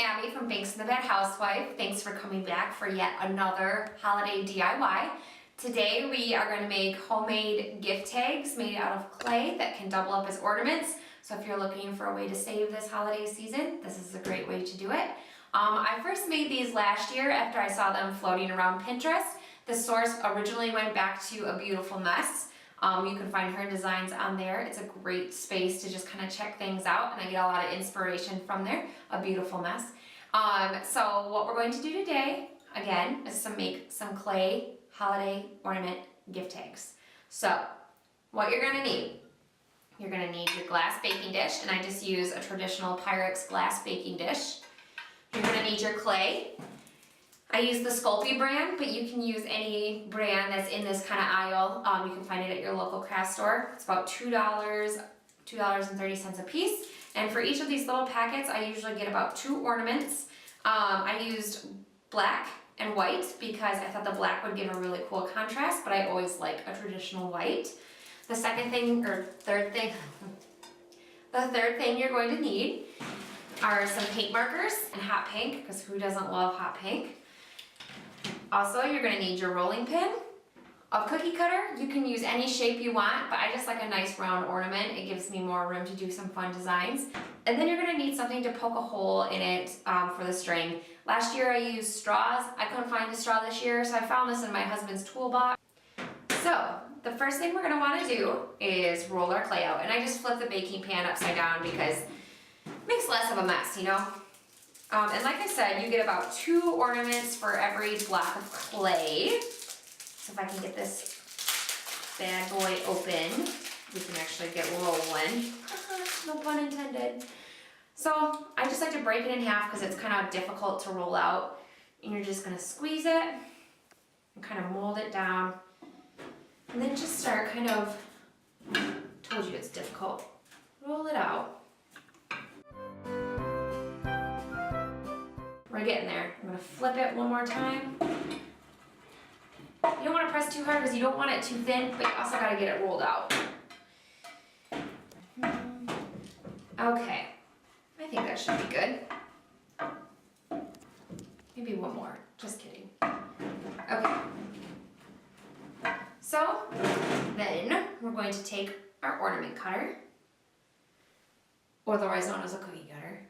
Abby from Banks and the Bad Housewife. Thanks for coming back for yet another holiday DIY. Today we are going to make homemade gift tags made out of clay that can double up as ornaments. So if you're looking for a way to save this holiday season, this is a great way to do it. I first made these last year after I saw them floating around Pinterest. The source originally went back to A Beautiful Mess. You can find her designs on there. It's a great space to just kind of check things out, and I get a lot of inspiration from there. A Beautiful Mess. So what we're going to do today, again, is to make some clay holiday ornament gift tags. So what you're going to need, you're going to need your glass baking dish, and I just use a traditional Pyrex glass baking dish. You're going to need your clay. I use the Sculpey brand, but you can use any brand that's in this kind of aisle. You can find it at your local craft store. It's about $2, $2.30 a piece. And for each of these little packets, I usually get about 2 ornaments. I used black and white because I thought the black would give a really cool contrast, but I always like a traditional white. The third thing you're going to need are some paint markers and hot pink, because who doesn't love hot pink? Also, you're going to need your rolling pin, a cookie cutter. You can use any shape you want, but I just like a nice round ornament. It gives me more room to do some fun designs. And then you're going to need something to poke a hole in it for the string. Last year I used straws. I couldn't find a straw this year, so I found this in my husband's toolbox. So the first thing we're going to want to do is roll our clay out. And I just flip the baking pan upside down because it makes less of a mess, you know? And like I said, you get about 2 ornaments for every block of clay. So if I can get this bad boy open, we can actually get rolling. No pun intended. So I just like to break it in half because it's kind of difficult to roll out. And you're just going to squeeze it and kind of mold it down. And then just start kind of, told you it's difficult, roll it out. We're getting there. I'm going to flip it one more time. You don't want to press too hard because you don't want it too thin, but you also got to get it rolled out. Okay, I think that should be good. Maybe one more, just kidding. Okay. So then we're going to take our ornament cutter, otherwise known as a cookie cutter.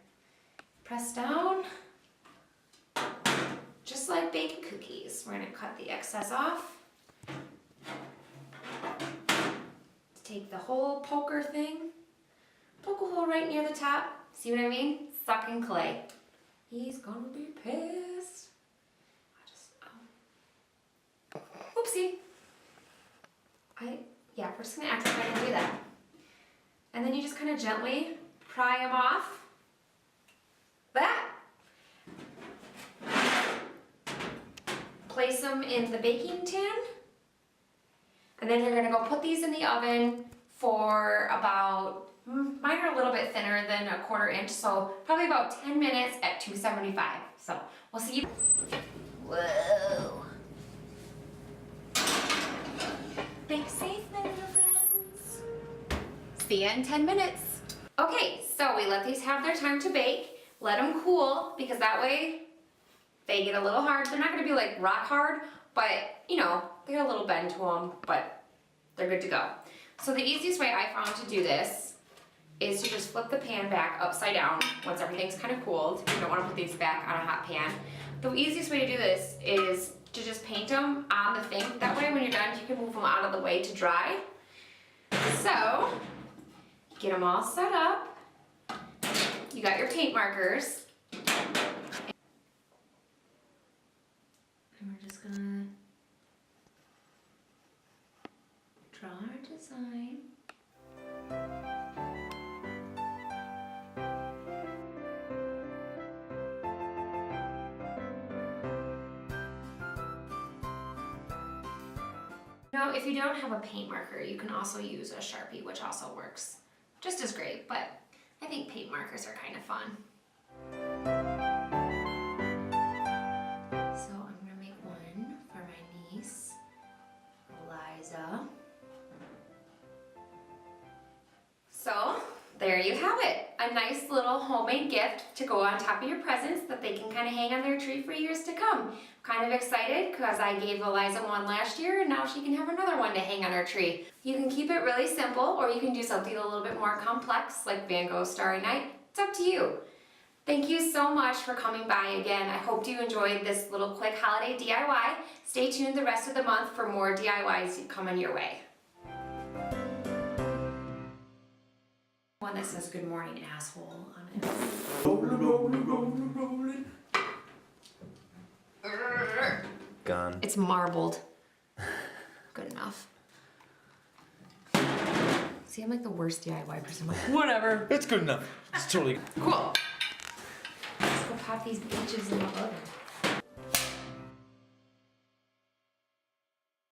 Press down. Just like baking cookies, we're going to cut the excess off. Take the whole poker thing, poke a hole right near the top. See what I mean? Sucking clay. He's gonna be pissed. Oopsie. Yeah, we're just gonna act like I didn't do that. And then you just kind of gently pry them off. That. Place them in the baking tin, and then you're going to go put these in the oven for about, mine are a little bit thinner than a 1/4 inch, so probably about 10 minutes at 275. So we'll see you. Whoa. Bake safe, my little friends. See you in 10 minutes. Okay, so we let these have their time to bake. Let them cool, because that way they get a little hard. They're not going to be like rock hard, but you know, they got a little bend to them, but they're good to go. So the easiest way I found to do this is to just flip the pan back upside down once everything's kind of cooled. You don't want to put these back on a hot pan. The easiest way to do this is to just paint them on the thing. That way when you're done, you can move them out of the way to dry. So, get them all set up. You got your paint markers. And we're just gonna draw our design. Now, if you don't have a paint marker, you can also use a Sharpie, which also works just as great, but I think paint markers are kind of fun. So, there you have have it. A nice little homemade gift to go on top of your presents that they can kind of hang on their tree for years to come. Kind of excited because I gave Eliza one last year and now she can have another one to hang on her tree. You can keep it really simple or you can do something a little bit more complex like Van Gogh's Starry Night. It's up to you. Thank you so much for coming by again. I hope you enjoyed this little quick holiday DIY. Stay tuned the rest of the month for more DIYs coming your way. One that says good morning asshole on it. Gone. It's marbled. Good enough. See, I'm like the worst DIY person. I'm like, whatever. It's good enough. It's totally cool. Let's go pop these beaches in the oven.